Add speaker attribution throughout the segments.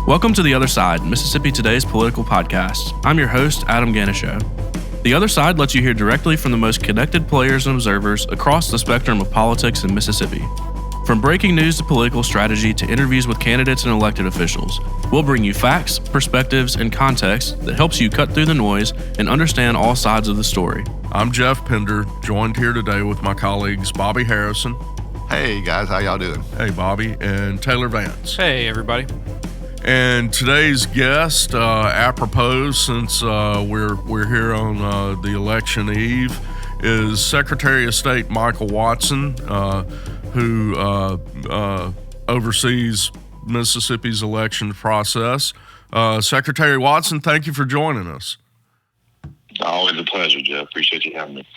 Speaker 1: Welcome to The Other Side, Mississippi Today's political podcast. I'm your host, Adam Ganishow. The Other Side lets you hear directly from the most connected players and observers across the spectrum of politics in Mississippi. From breaking news to political strategy to interviews with candidates and elected officials, we'll bring you facts, perspectives, and context that helps you cut through the noise and understand all sides of the story.
Speaker 2: I'm Geoff Pender, joined here today with my colleagues Bobby Harrison.
Speaker 3: Hey guys, how y'all doing?
Speaker 2: Hey Bobby, and Taylor Vance.
Speaker 4: Hey everybody.
Speaker 2: And today's guest, apropos since we're here on the election eve, is Secretary of State Michael Watson, who oversees Mississippi's election process. Secretary Watson, thank you for joining us.
Speaker 5: Always a pleasure, Geoff. Appreciate you having me.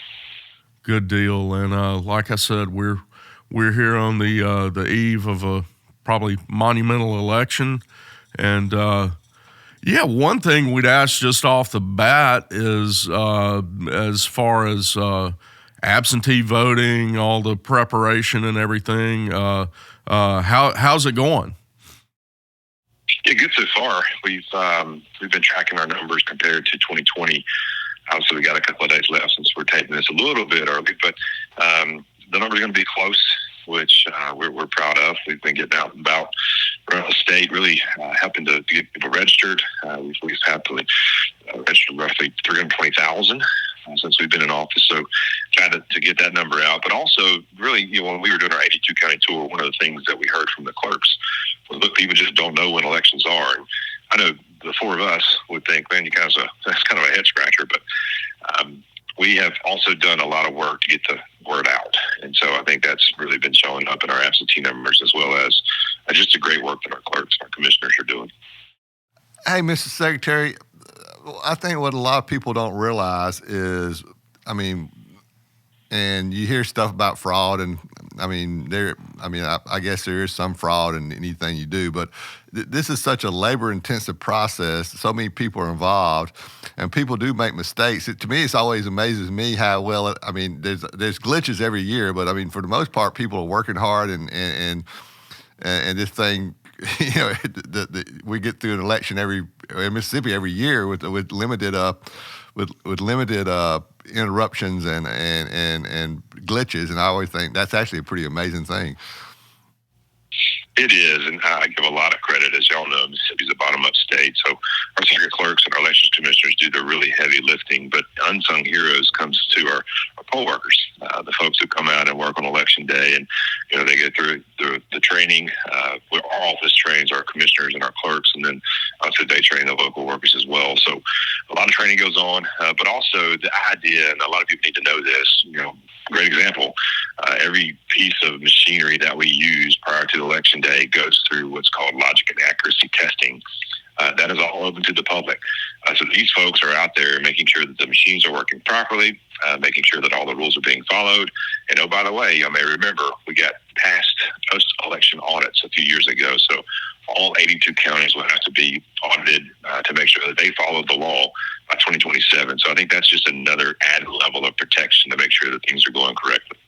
Speaker 2: Good deal. And like I said, we're here on the eve of a probably monumental election. And one thing we'd ask just off the bat is as far as absentee voting, all the preparation and everything, how's it going?
Speaker 5: Yeah, good so far. We've been tracking our numbers compared to 2020. Obviously, we got a couple of days left since we're taping this a little bit early, but the numbers are going to be close, which we're proud of. We've been getting out and about around the state, really helping to get people registered. We've happily registered roughly 320,000 since we've been in office, so glad to get that number out. But also, really, when we were doing our 82 county tour, one of the things that we heard from the clerks was, look, people just don't know when elections are. And I know the four of us would think, man, that's kind of a head scratcher, but we have also done a lot of work to get the word out. And so I think that's really been showing up in our absentee numbers, as well as just the great work that our clerks and our commissioners are doing.
Speaker 3: Hey, Mr. Secretary, I think what a lot of people don't realize is, and you hear stuff about fraud, and I guess there is some fraud in anything you do, but this is such a labor-intensive process. So many people are involved, and people do make mistakes. To me, it always amazes me how well. There's glitches every year, but for the most part, people are working hard, and this thing, we get through an election in Mississippi every year with limited interruptions and glitches, and I always think that's actually a pretty amazing thing.
Speaker 5: It is, and I give a lot of credit. As y'all know, Mississippi's a bottom-up state, so our circuit clerks and our elections commissioners do the really heavy lifting, but unsung heroes comes to our poll workers, the folks who come out and work on election day, and they go through the training. Our office trains our commissioners and our clerks, and then obviously they train the local workers as well. So a lot of training goes on, but also the idea, and a lot of people need to know this, great example, every piece of machinery that we use prior to election day goes through what's called logic and accuracy testing. That is all open to the public. So these folks are out there making sure that the machines are working properly, making sure that all the rules are being followed. And oh, by the way, you may remember we got past post-election audits a few years ago. So all 82 counties will have to be audited to make sure that they follow the law by 2027. So I think that's just another added level of protection to make sure that things are going correctly.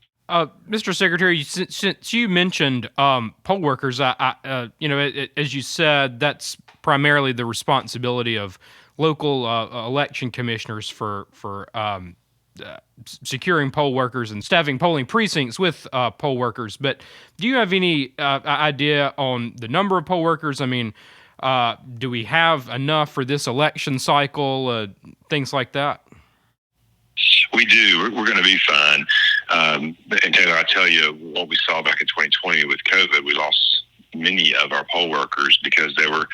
Speaker 4: Mr. Secretary, since you mentioned poll workers, as you said, that's primarily the responsibility of local election commissioners for securing poll workers and staffing polling precincts with poll workers. But do you have any idea on the number of poll workers? Do we have enough for this election cycle? Things like that?
Speaker 5: We do. We're going to be fine. And Taylor, I tell you, what we saw back in 2020 with COVID, we lost many of our poll workers because they were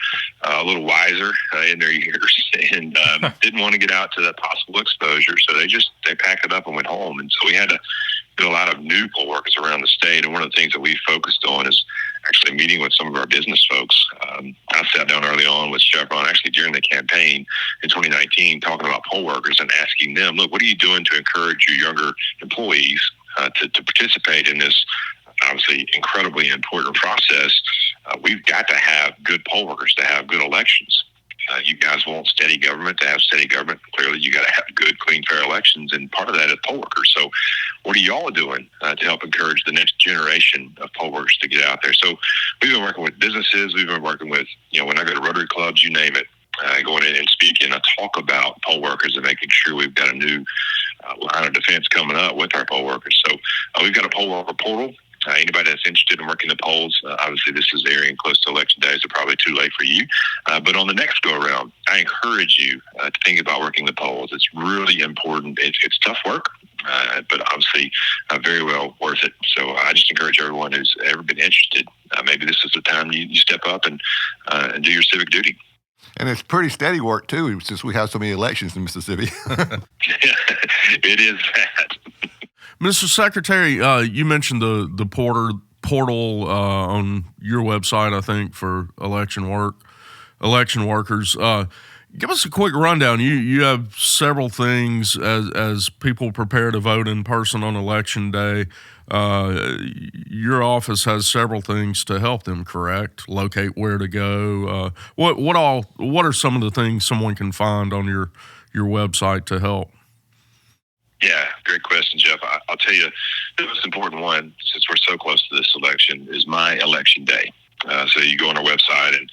Speaker 5: a little wiser in their years and didn't want to get out to that possible exposure. So they packed it up and went home. And so we had to do a lot of new poll workers around the state. And one of the things that we focused on is actually meeting with some of our business folks. I sat down early on with Chevron, actually during the campaign in 2019, talking about poll workers and asking them, look, what are you doing to encourage your younger employees to participate in this obviously incredibly important process? We've got to have good poll workers to have good elections. You guys want steady government. To have steady government, clearly you got to have good, clean, fair elections, and part of that is poll workers. So what are y'all doing to help encourage the next generation of poll workers to get out there? So we've been working with businesses. We've been working with, when I go to Rotary clubs, you name it, going in and speaking. I talk about poll workers and making sure we've got a new line of defense coming up with our poll workers. So we've got a poll worker portal. Anybody that's interested in working the polls, obviously this is airing close to election day, so probably too late for you. But on the next go around, I encourage you to think about working the polls. It's really important. It's tough work, but obviously very well worth it. So I just encourage everyone who's ever been interested, maybe this is the time you step up and do your civic duty.
Speaker 3: And it's pretty steady work, too, since we have so many elections in Mississippi.
Speaker 5: It is that.
Speaker 2: Mr. Secretary, you mentioned the portal on your website, I think, for election workers. Give us a quick rundown. You have several things as people prepare to vote in person on election day. Your office has several things to help them, correct? Locate where to go. What are some of the things someone can find on your website to help?
Speaker 5: Yeah, great question, Geoff. I'll tell you, the most important one, since we're so close to this election, is My Election Day. So you go on our website and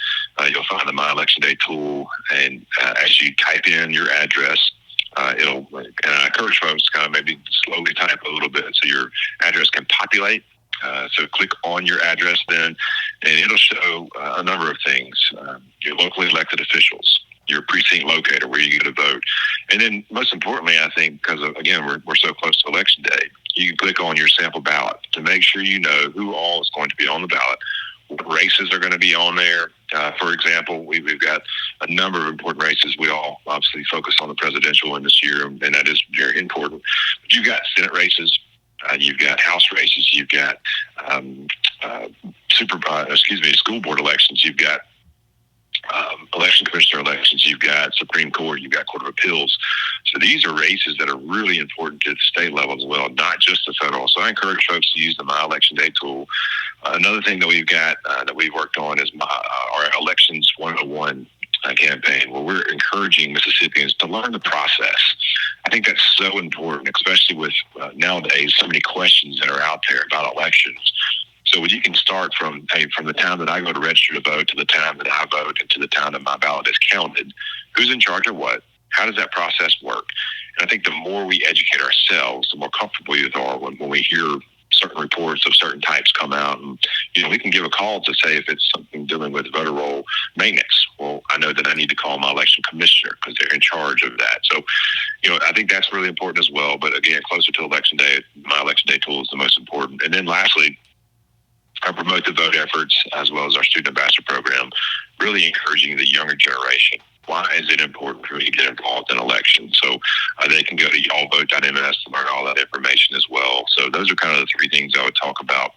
Speaker 5: you'll find the My Election Day tool. And as you type in your address, and I encourage folks to kind of maybe slowly type a little bit so your address can populate. So click on your address then, and it'll show a number of things. Your locally elected officials, your precinct locator, where you get to vote. And then most importantly, I think, because again, we're so close to election day, you can click on your sample ballot to make sure you know who all is going to be on the ballot, what races are going to be on there. For example, we've got a number of important races. We all obviously focus on the presidential one this year, and that is very important. But you've got Senate races, you've got House races, you've got school board elections, you've got election commissioner elections, you've got Supreme Court, you've got Court of Appeals. So these are races that are really important to the state level as well, not just the federal. So I encourage folks to use the My Election Day tool. Another thing that we've got that we've worked on is our Elections 101 campaign, where we're encouraging Mississippians to learn the process. I think that's so important, especially with nowadays so many questions that are out there about elections. So you can start from the time that I go to register to vote to the time that I vote and to the time that my ballot is counted. Who's in charge of what? How does that process work? And I think the more we educate ourselves, the more comfortable we are when we hear certain reports of certain types come out. And, we can give a call to say if it's something dealing with voter roll maintenance. Well, I know that I need to call my election commissioner because they're in charge of that. So, I think that's really important as well. But again, closer to election day, My Election Day tool is the most important. And then lastly, I promote the vote efforts as well as our student ambassador program, really encouraging the younger generation. Why is it important for me to get involved in elections? So they can go to y'allvote.ms to learn all that information as well. So those are kind of the three things I would talk about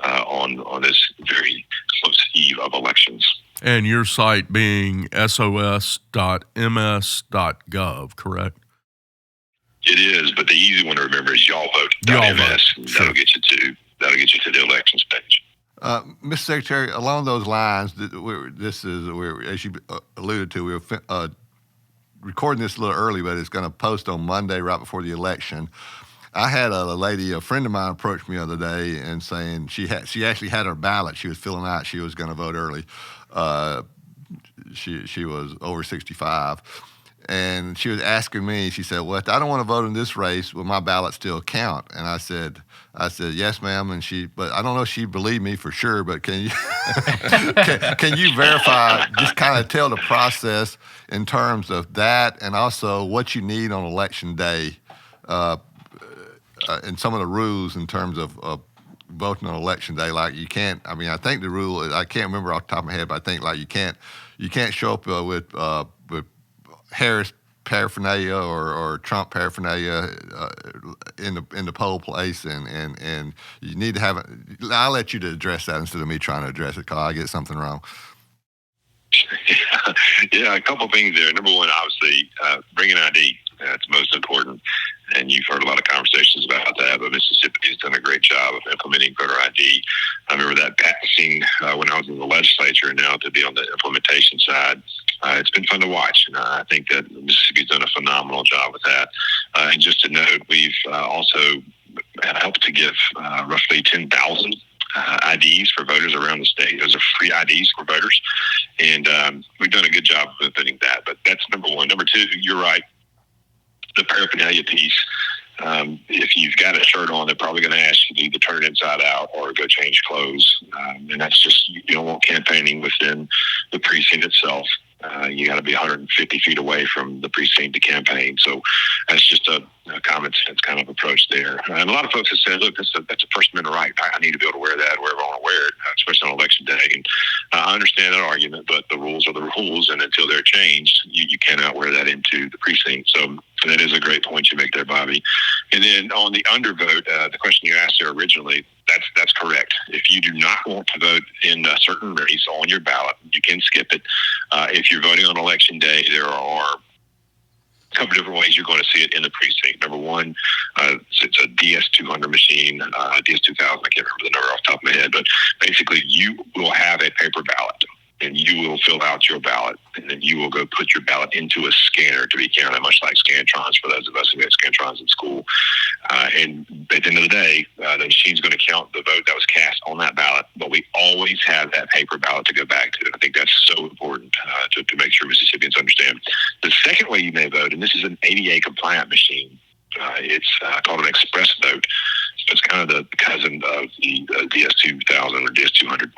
Speaker 5: on this very close eve of elections.
Speaker 2: And your site being sos.ms.gov, correct?
Speaker 5: It is, but the easy one to remember is y'allvote.ms.
Speaker 2: Sure.
Speaker 5: That'll get you to the elections page.
Speaker 3: Mr. Secretary, along those lines, as you alluded to, we're recording this a little early, but it's going to post on Monday right before the election. I had a friend of mine approached me the other day and saying she actually had her ballot. She was filling out. She was going to vote early. She was over 65. And she was asking me, she said, well, I don't want to vote in this race. Will my ballot still count? And I said, yes, ma'am. And but I don't know if she believed me for sure, but can you, can you verify, just kind of tell the process in terms of that and also what you need on election day and some of the rules in terms of voting on election day? Like I think the rule is, I can't remember off the top of my head, but I think like you can't show up with Harris paraphernalia or Trump paraphernalia in the poll place, and you need to have it. I'll let you to address that instead of me trying to address it, because I get something wrong.
Speaker 5: Yeah, a couple things there. Number one, obviously, bring an ID. That's most important. And you've heard a lot of conversations about that, but Mississippi has done a great job of implementing voter ID. I remember that passing when I was in the legislature, and now to be on the implementation side. It's been fun to watch, and I think that Mississippi's done a phenomenal job with that. And just to note, we've also helped to give roughly 10,000 IDs for voters around the state. Those are free IDs for voters, and we've done a good job of implementing that. But that's number one. Number two, you're right. The paraphernalia piece. If you've got a shirt on, they're probably going to ask you to either turn it inside out or go change clothes. And that's just, you don't want campaigning within the precinct itself. You got to be 150 feet away from the precinct to campaign. So that's just a common sense kind of approach there. And a lot of folks have said, look, that's a First Amendment right. I need to be able to wear that wherever I want to wear it, especially on election day. And I understand that argument, but the rules are the rules. And until they're changed, you cannot wear that into the precinct. So that is a great point you make there, Bobby. And then on the undervote, the question you asked there originally, that's correct. If you do not want to vote in a certain race on your ballot, you can skip it. If you're voting on election day, there are a couple different ways you're going to see it in the precinct. Number one, it's a DS200 machine, DS2000. I can't remember the number off the top of my head, but basically you will have a paper ballot, and you will fill out your ballot, and then you will go put your ballot into a scanner to be counted, much like Scantrons for those of us who had Scantrons in school. And at the end of the day, the machine's going to count the vote that was cast on that ballot, but we always have that paper ballot to go back to. I think that's so important to make sure Mississippians understand. The second way you may vote, and this is an ADA compliant machine, it's called an express vote. So it's kind of the cousin of the DS2000 or DS200.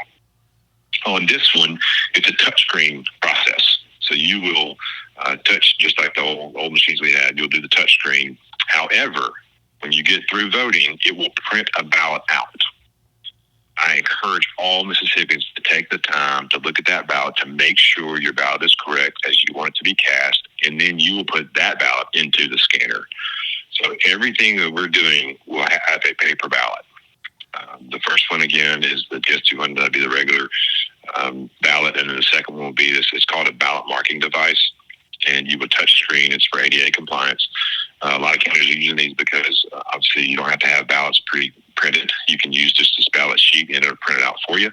Speaker 5: On this one, it's a touchscreen process. So you will touch, just like the old machines we had, you'll do the touchscreen. However, when you get through voting, it will print a ballot out. I encourage all Mississippians to take the time to look at that ballot to make sure your ballot is correct as you want it to be cast, and then you will put that ballot into the scanner. So everything that we're doing will have a paper ballot. The first one, again, is the DS200. That'll be the regular ballot, and then the second one will be this. It's called a ballot marking device, and you would touch screen. It's for ADA compliance. A lot of counties are using these because obviously you don't have to have ballots pre-printed. You can use just this ballot sheet and it'll print it out for you,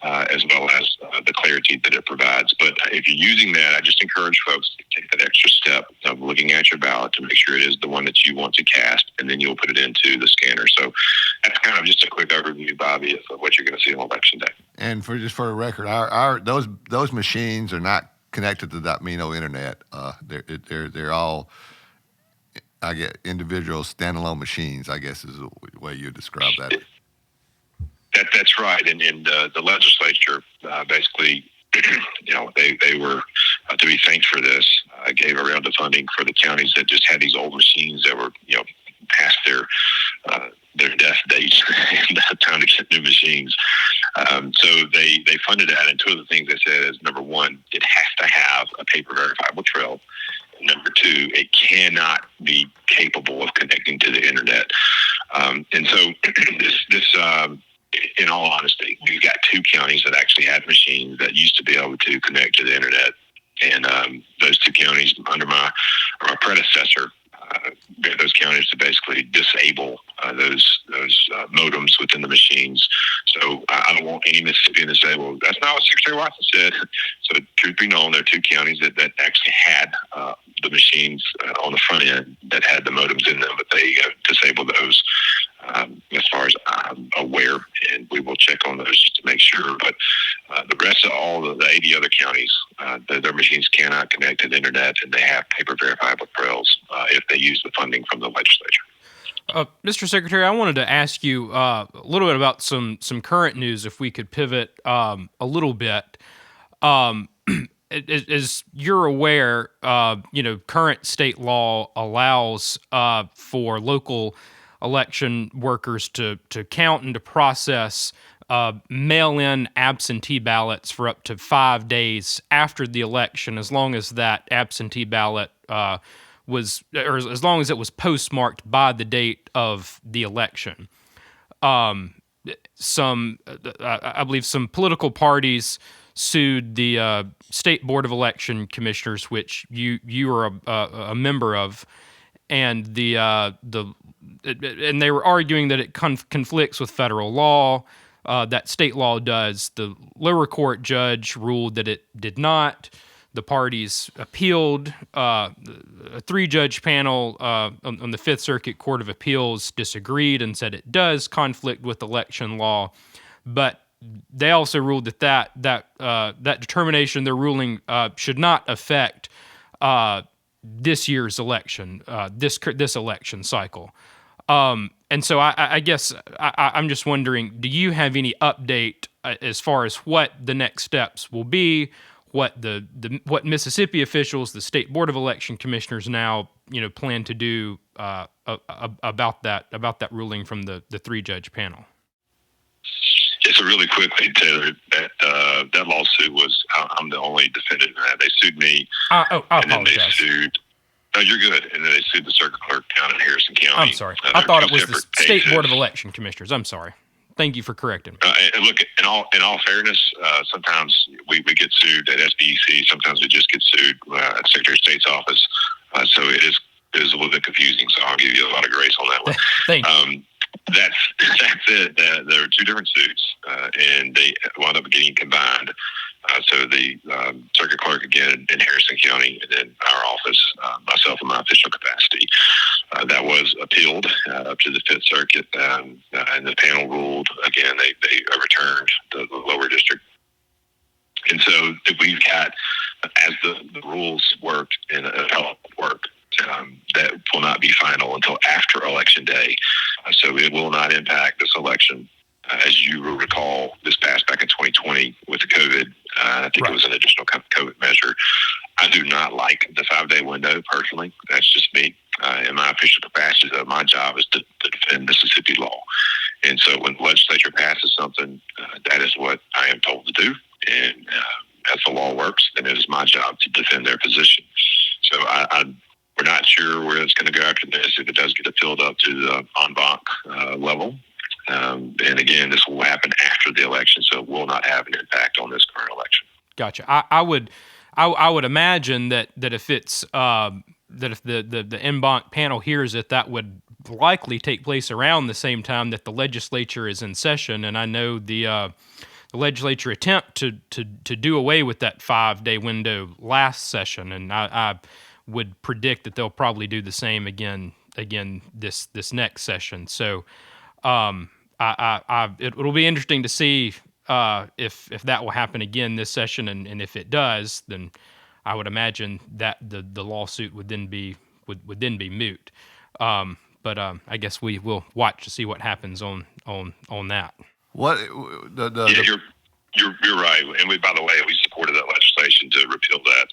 Speaker 5: as well as the clarity that it provides. But if you're using that, I just encourage folks to take that extra step of looking at your ballot to make sure it is the one that you want to cast, and then you'll put it into the scanner. So that's kind of just a quick overview, Bobby, of what you're going to see on election day.
Speaker 3: And for the record, our those machines are not connected to that Mino internet. They're all, I get, individual standalone machines, I guess is the way you describe that.
Speaker 5: That's right. And the legislature basically, they were, to be thanked for this, gave a round of funding for the counties that just had these old machines that were, past their death dates and time to get new machines. So they funded that. And two of the things they said is, number one, it has to have a paper verifiable trail. Number two, it cannot be capable of connecting to the internet. And so this in all honesty, we've got two counties that actually had machines that used to be able to connect to the internet. And those two counties under my predecessor, those counties to basically disable those modems within the machines. So I don't want any Mississippian to say, well, that's not what Secretary Watson said. So truth be known, there are two counties that actually had the machines on the front end that had the modems in them, but they disabled those as far as I'm aware, and we will check on those just to make sure. But the rest of all of the 80 other counties, their machines cannot connect to the internet, and they have paper verifiable trails if they use the funding from the legislature.
Speaker 4: Mr. Secretary, I wanted to ask you a little bit about some current news, if we could pivot a little bit. As you're aware, current state law allows for local election workers to count and to process mail-in absentee ballots for up to 5 days after the election, as long as that absentee ballot as long as it was postmarked by the date of the election. I believe some political parties sued the State Board of Election Commissioners, which you are a member of, and and they were arguing that it conflicts with federal law, that state law does. The lower court judge ruled that it did not. the parties appealed. A 3-judge panel on the Fifth Circuit Court of Appeals disagreed and said it does conflict with election law, but they also ruled that determination, their ruling, should not affect this year's election, this election cycle. And so I guess I'm just wondering, do you have any update as far as what the next steps will be, what what Mississippi officials, the State Board of Election Commissioners now, plan to do about that ruling from the 3-judge panel?
Speaker 5: Just really quickly, Taylor, that lawsuit was, I'm the only defendant in that. They sued me.
Speaker 4: I
Speaker 5: and then
Speaker 4: apologize.
Speaker 5: they sued. No, you're good. And then they sued the circuit clerk down in Harrison County.
Speaker 4: I'm sorry. I thought it was the State Board of Election Commissioners. I'm sorry. Thank you for correcting me.
Speaker 5: And look, in all fairness, sometimes we get sued at SBEC. Sometimes we just get sued at the Secretary of State's office. So it is a little bit confusing. So I'll give you a lot of grace on that one.
Speaker 4: Thank you.
Speaker 5: That's it. There were 2 different suits, and they wound up getting combined. So the circuit clerk again in Harrison County, and then our office, myself in my official capacity, that was appealed up to the Fifth Circuit, and the panel ruled again. They overturned the lower district, and so we've got, as the rules worked in appellate work, that will not be final until after Election Day. So it will not impact this election. As you will recall, this passed back in 2020 with the COVID. I think It was an additional COVID measure. I do not like the 5-day window personally. That's just me. In my official capacity, though, my job is to defend Mississippi law. And so when the legislature passes something, that is what I am told to do. And as the law works, then it is my job to defend their position. So we're not sure where it's going to go after this, if it does get appealed up to the en banc level. And again, this will happen after the election, so it will not have an impact on this current election.
Speaker 4: Gotcha. I would imagine that if it's that if the en banc panel hears it, that would likely take place around the same time that the legislature is in session. And I know the legislature attempt to do away with that 5-day window last session, and I would predict that they'll probably do the same again this next session. So it'll be interesting to see if that will happen again this session, and if it does, then I would imagine that the lawsuit would then be moot. But I guess we will watch to see what happens on that.
Speaker 3: What
Speaker 5: You're right, and by the way, we supported that legislation to repeal that.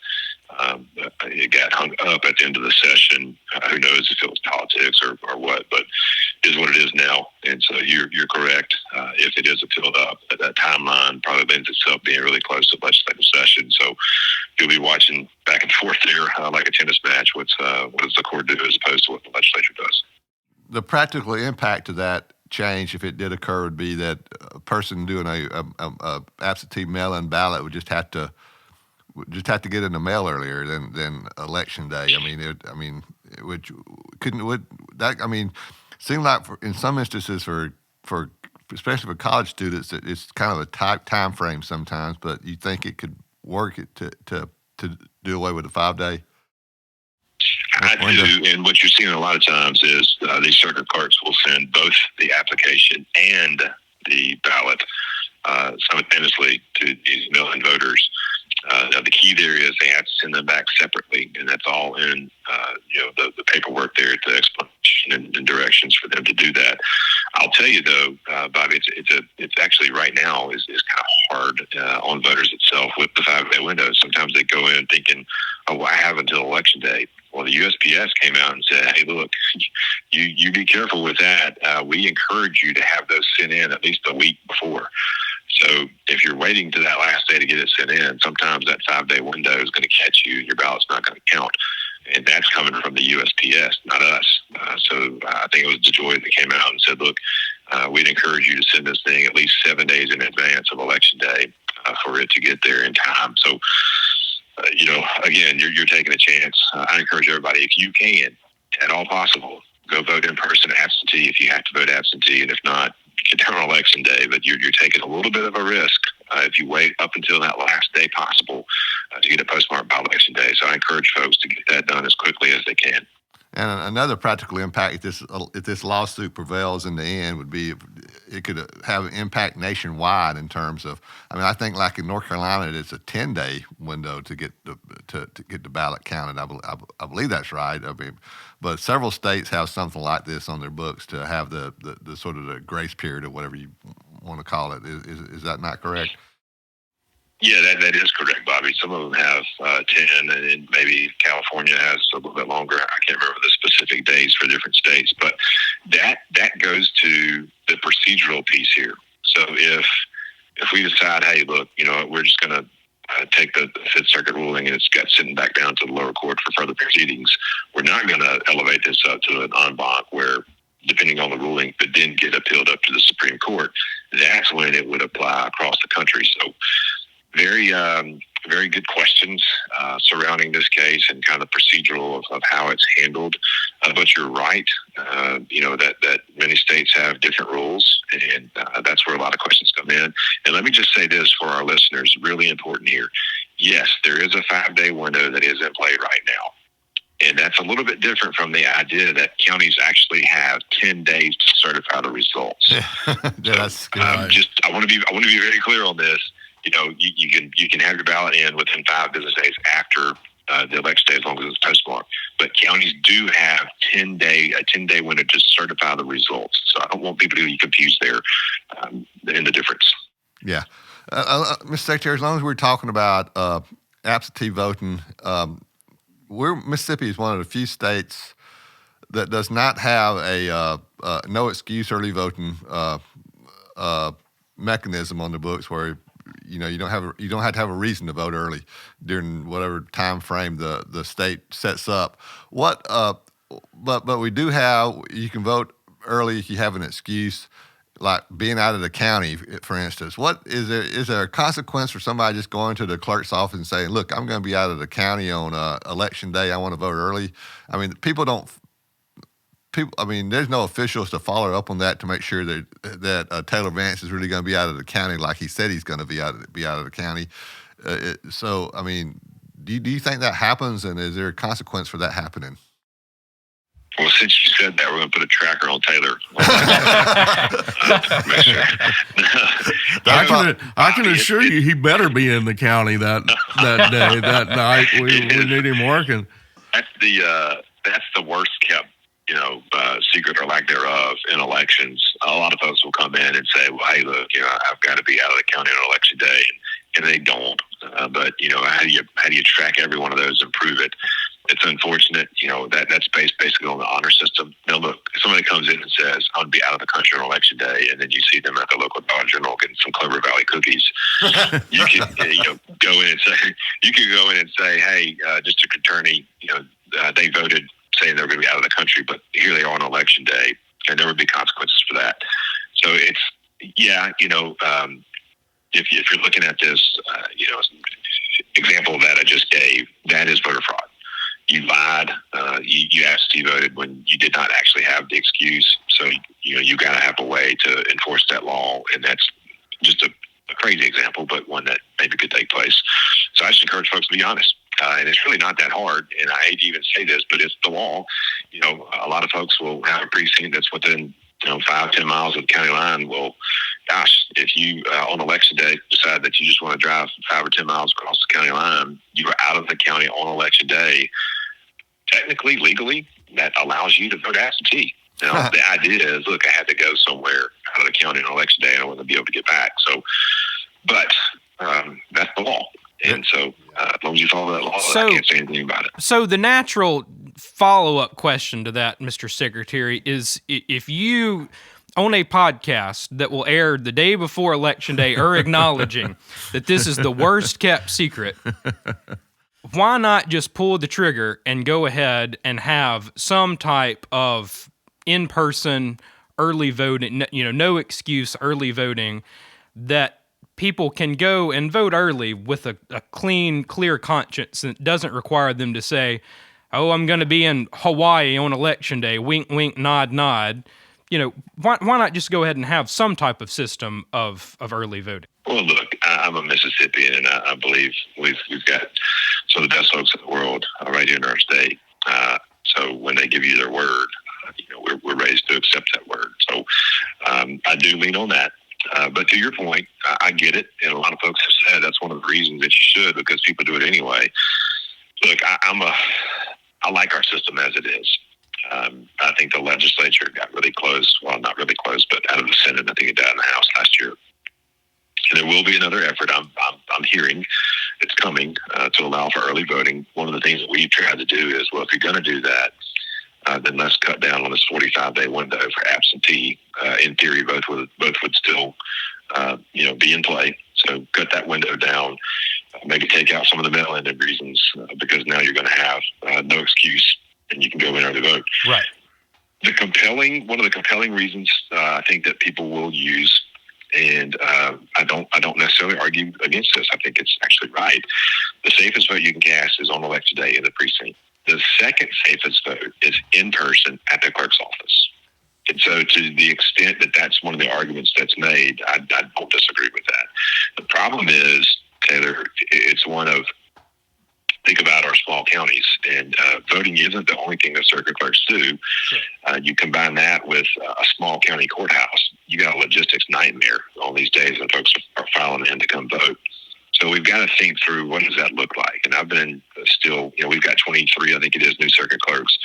Speaker 5: It got hung up at the end of the session. Who knows if it was politics or what, but it is what it is now. And so you're correct. If it is appealed up, that timeline probably lends itself being really close to legislative session. So you'll be watching back and forth there like a tennis match. What does the court do as opposed to what the legislature does?
Speaker 3: The practical impact of that change, if it did occur, would be that a person doing a absentee mail-in ballot would just have to get in the mail earlier than Election Day. Seem like in some instances for especially for college students, it's kind of a tight time frame sometimes. But you think it could work to do away with the 5-day?
Speaker 5: I do, and what you're seeing a lot of times is these circuit clerks will send both the application and the ballot simultaneously to these mail-in voters. Now, the key there is they have to send them back separately, and that's all in the paperwork there, the explanation and directions for them to do that. I'll tell you though, Bobby, it's actually right now is kind of hard on voters itself with the 5-day window. Sometimes they go in thinking, "Oh, I have until Election Day." Well, the USPS came out and said, "Hey, look, you be careful with that. We encourage you to have those sent in at least a week before." So if you're waiting to that last day to get it sent in, sometimes that 5-day window is going to catch you. Your ballot's not going to count. And that's coming from the USPS, not us. So I think it was DeJoy that came out and said, look, we'd encourage you to send this thing at least 7 days in advance of Election Day for it to get there in time. So, again, you're taking a chance. I encourage everybody, if you can, at all possible, go vote in person absentee if you have to vote absentee. And if not, get down on Election Day. But you're taking a little bit of a risk if you wait up until that last day possible to get it postmarked by Election Day. So I encourage folks to get that done as quickly as they can.
Speaker 3: And another practical impact, if this lawsuit prevails in the end, would be it could have an impact nationwide in terms of. I mean, I think like in North Carolina, it's a 10-day window to get the ballot counted. I believe that's right. I mean, but several states have something like this on their books to have the sort of the grace period or whatever you want to call it. Is that not correct?
Speaker 5: Yeah, that is correct, Bobby. Some of them have 10, and maybe California has a little bit longer. I can't remember the specific days for different states, but that goes to the procedural piece here. So if we decide, hey, look, we're just going to take the Fifth Circuit ruling and it's got sitting back down to the lower court for further proceedings, we're not going to elevate this up to an en banc where, depending on the ruling, could then get appealed up to the Supreme Court. That's when it would apply across the country. So very good questions surrounding this case and kind of procedural of how it's handled. But you're right, that many states have different rules, and that's where a lot of questions come in. And let me just say this for our listeners, really important here. Yes, there is a 5-day window that is in play right now. And that's a little bit different from the idea that counties actually have 10 days to certify the results.
Speaker 3: That's good.
Speaker 5: I want to be very clear on this. You can have your ballot in within 5 business days after the election day, as long as it's postmarked. But counties do have a 10-day window to certify the results. So I don't want people to be confused there in the difference.
Speaker 3: Yeah, Mr. Secretary, as long as we're talking about absentee voting, Mississippi is one of the few states that does not have a no excuse early voting mechanism on the books where. You don't have to have a reason to vote early during whatever time frame the state sets up. But we do have, you can vote early if you have an excuse, like being out of the county, for instance. What is there a consequence for somebody just going to the clerk's office and saying, "Look, I'm going to be out of the county on election day. I want to vote early"? I mean, there's no officials to follow up on that to make sure that Taylor Vance is really going to be out of the county like he said he's going to be out of the county. Do you think that happens, and is there a consequence for that happening?
Speaker 5: Well, since you said that, we're going to put a tracker on Taylor. Make sure.
Speaker 2: I can assure you he better be in the county that day, that night. We need him working.
Speaker 5: That's the worst kept secret or lack thereof in elections. A lot of folks will come in and say, well, hey, look, I've got to be out of the county on election day. And they don't. But how do you track every one of those and prove it? It's unfortunate, that's based basically on the honor system. Now, look, if somebody comes in and says, I'm going to be out of the country on election day, and then you see them at the local Dollar General getting some Clover Valley cookies, you can go in and say, hey, District Attorney, they voted saying they were going to be out of the country, but here they are on election day, and there would be consequences for that. So it's, if you're looking at this, example that I just gave, that is voter fraud. You lied. You absentee voted when you did not actually have the excuse. So you got to have a way to enforce that law, and that's just a crazy example, but one that maybe could take place. So I just encourage folks to be honest. And it's really not that hard. And I hate to even say this, but it's the law. A lot of folks will have a precinct that's within 5-10 miles of the county line. Well, gosh, if you on election day decide that you just want to drive 5 or 10 miles across the county line, you are out of the county on election day. Technically, legally, that allows you to vote absentee. Now, the idea is, look, I had to go somewhere out of the county on election day, and I want to be able to get back. So, but that's the law. And so, as long as you follow that law, I can't say anything about it. So
Speaker 4: the natural follow-up question to that, Mr. Secretary, is if you on a podcast that will air the day before Election Day are acknowledging that this is the worst-kept secret, why not just pull the trigger and go ahead and have some type of in-person early voting, no excuse early voting that people can go and vote early with a clean, clear conscience that doesn't require them to say, oh, I'm going to be in Hawaii on election day, wink, wink, nod, nod. Why not just go ahead and have some type of system of early voting?
Speaker 5: Well, look, I I'm a Mississippian, and I believe we've got some of the best folks in the world right here in our state. So when they give you their word, we're raised to accept that word. So I do lean on that. But to your point, I get it, and a lot of folks have said that's one of the reasons that you should, because people do it anyway. Look, I like our system as it is. I think the legislature got really close. Well, not really close, but out of the Senate, I think it died in the House last year. And there will be another effort. I'm hearing it's coming to allow for early voting. One of the things that we've tried to do is, well, if you're going to do that, then let's cut down on this 45-day window for absentee. In theory, both would still, be in play. So cut that window down. Maybe take out some of the mail-in reasons because now you're going to have no excuse and you can go in early vote.
Speaker 6: Right.
Speaker 5: One of the compelling reasons I think that people will use, and I don't necessarily argue against this. I think it's actually right. The safest vote you can cast is on election day in the precinct. The second safest vote is in person at the clerk's office. And so to the extent that that's one of the arguments that's made, I don't disagree with that. The problem is, Taylor, it's one of, think about our small counties, and voting isn't the only thing that circuit clerks do. Sure. You combine that with a small county courthouse, you got a logistics nightmare on these days when folks are filing in to come vote. So we've got to think through, what does that look like? And I've been we've got 23, I think it is, new circuit clerks.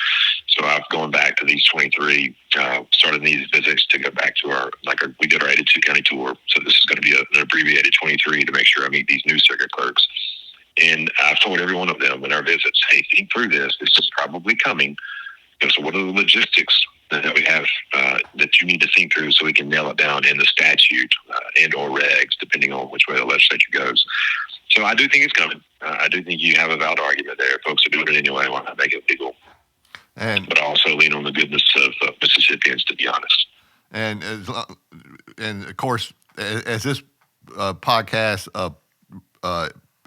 Speaker 5: So I've gone back to these 23, started these visits to go back to we did our 82 county tour. So this is going to be an abbreviated 23 to make sure I meet these new circuit clerks. And I've told every one of them in our visits, hey, think through this. This is probably coming. So what are the logistics that we have that you need to think through so we can nail it down in the statute and or regs, depending on which way the legislature goes. So I do think it's coming. I do think you have a valid argument there. Folks are doing it anyway. Why not make it legal? But I also lean on the goodness of Mississippians, to be honest.
Speaker 3: And of course, as this podcast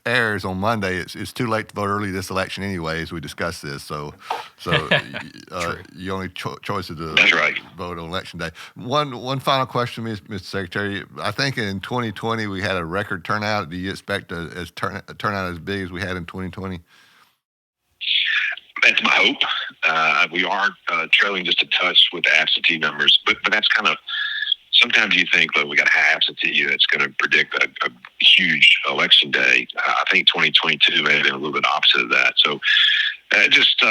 Speaker 3: airs on Monday, it's too late to vote early this election anyway, as we discussed this. So your only choice is to vote on election day. One final question, Mr. Secretary. I think in 2020 we had a record turnout. Do you expect a turnout as big as we had in 2020?
Speaker 5: That's my hope. We are trailing just a touch with the absentee numbers, but that's kind of, sometimes you think, look, we got a absentee that's going to predict a huge election day. I think 2022 may have been a little bit opposite of that. So it just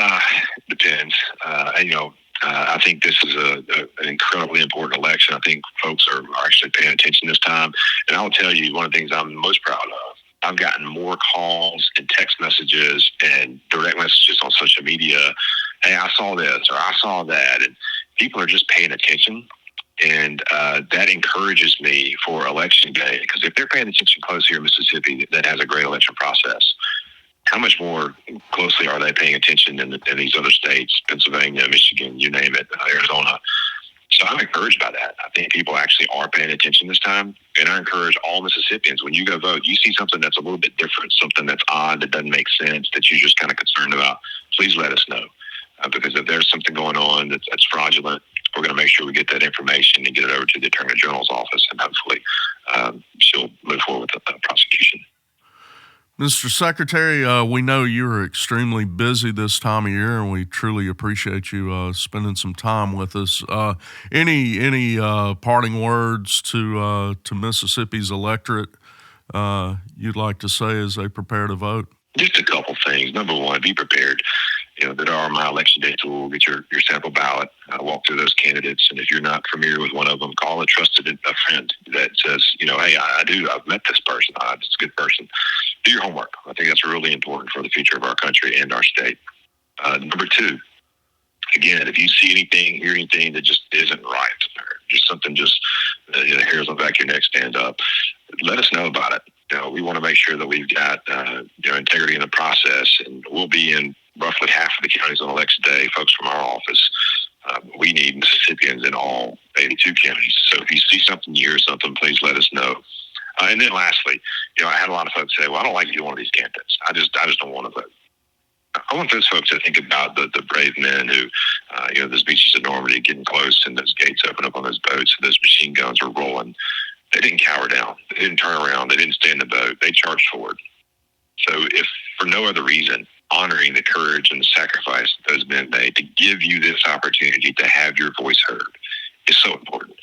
Speaker 5: depends. I think this is an incredibly important election. I think folks are actually paying attention this time. And I'll tell you, one of the things I'm most proud of, I've gotten more calls and text messages and direct messages on social media. Hey, I saw this or I saw that. And people are just paying attention. And that encourages me for election day, because if they're paying attention close here in Mississippi that has a great election process, how much more closely are they paying attention in these other states, Pennsylvania, Michigan, you name it, Arizona? So I'm encouraged by that. I think people actually are paying attention this time. And I encourage all Mississippians, when you go vote, you see something that's a little bit different, something that's odd, that doesn't make sense, that you're just kind of concerned about, please let us know. Because if there's something going on that's fraudulent, we're going to make sure we get that information and get it over to the Attorney General's office, and hopefully she'll move forward with the prosecution.
Speaker 2: Mr. Secretary, we know you're extremely busy this time of year, and we truly appreciate you spending some time with us. Any parting words to Mississippi's electorate you'd like to say as they prepare to vote?
Speaker 5: Just a couple things. Number one, be prepared. That are my election day tool. Get your sample ballot. Walk through those candidates, and if you're not familiar with one of them, call a friend that says, hey, I've met this person. It's a good person. Do your homework. I think that's really important for the future of our country and our state. Number two, again, if you see anything, hear anything that just isn't right, or just something hairs on the back of your neck stand up, let us know about it. We want to make sure that we've got integrity in the process, and we'll be in roughly half of the counties on election day, folks from our office. We need Mississippians in all 82 counties. So if you see something, you hear something, please let us know. And then lastly, I had a lot of folks say, well, I don't like either one of these candidates. I just don't want to vote. I want those folks to think about the brave men who, those beaches of Normandy getting close and those gates open up on those boats and those machine guns are rolling. They didn't cower down. They didn't turn around. They didn't stay in the boat. They charged forward. So if for no other reason, honoring the courage and the sacrifice that those men made to give you this opportunity to have your voice heard is so important.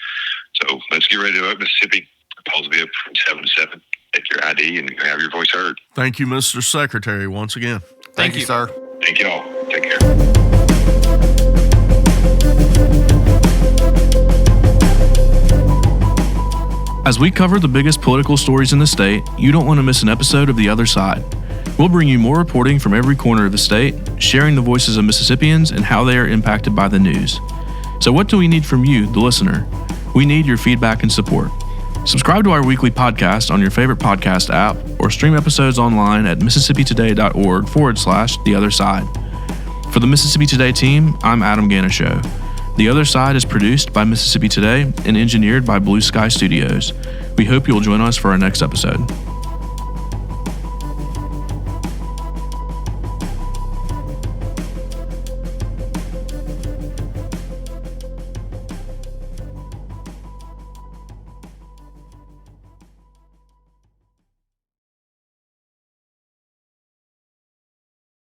Speaker 5: So let's get ready to vote Mississippi. Polls will be up from 7 to 7. Take your ID and have your voice heard.
Speaker 2: Thank you, Mr. Secretary, once again.
Speaker 3: Thank you, sir.
Speaker 5: Thank you all. Take care.
Speaker 1: As we cover the biggest political stories in the state, you don't want to miss an episode of The Other Side. We'll bring you more reporting from every corner of the state, sharing the voices of Mississippians and how they are impacted by the news. So what do we need from you, the listener? We need your feedback and support. Subscribe to our weekly podcast on your favorite podcast app or stream episodes online at MississippiToday.org/The Other Side. For the Mississippi Today team, I'm Adam Ganeshow. The Other Side is produced by Mississippi Today and engineered by Blue Sky Studios. We hope you'll join us for our next episode.